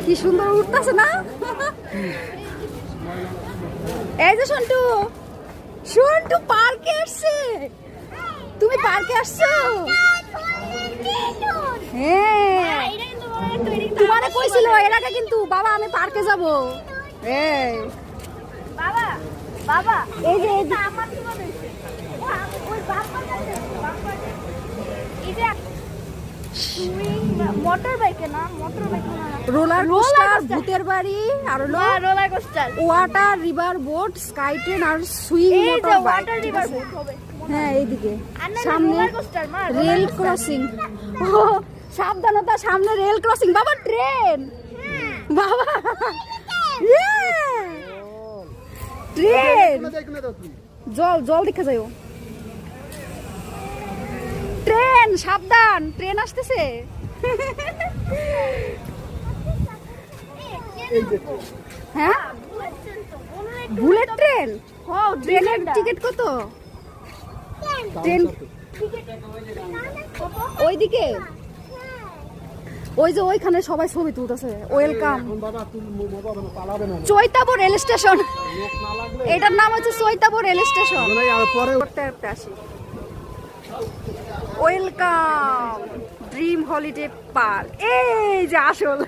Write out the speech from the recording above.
কি সুন্দর উঠতেছে না? এই যে সন্টু, সন্টু পার্কে আসছে। তুমি পার্কে আসছো? হ্যাঁ, তোমারে কইছিল এর আগে কিন্তু বাবা আমি পার্কে যাব। এই বাবা বাবা এই যে আমার কি মনে হইছে ওই বাবা এই যে মোটর বাইকে না রোলার কোস্টার, ভূতের বাড়ি, আর হলো roller coaster, water river boat, sky train আর সুইং এই যে motor bike. Water river boat হবে। হ্যাঁ এইদিকে সামনে সামনে রোলার কোস্টার মা রেল ক্রসিং। ও সাবধানতা, সামনে রেল ক্রসিং। বাবা ট্রেন, বাবা ট্রেন, জল জল দেখা যাও। ট্রেন সাবধান, ট্রেন আসতেছে। হ্যাঁ বুলেট ট্রেন। ও ট্রেনের টিকিট কত? ট্রেন ওইদিকে, ওই যে ওইখানে সবাই ছবি তুলতেছে। Welcome Chaitapur rail station. এটার নাম হচ্ছে Chaitapur rail station. Welcome dream holiday park. এই যে আসল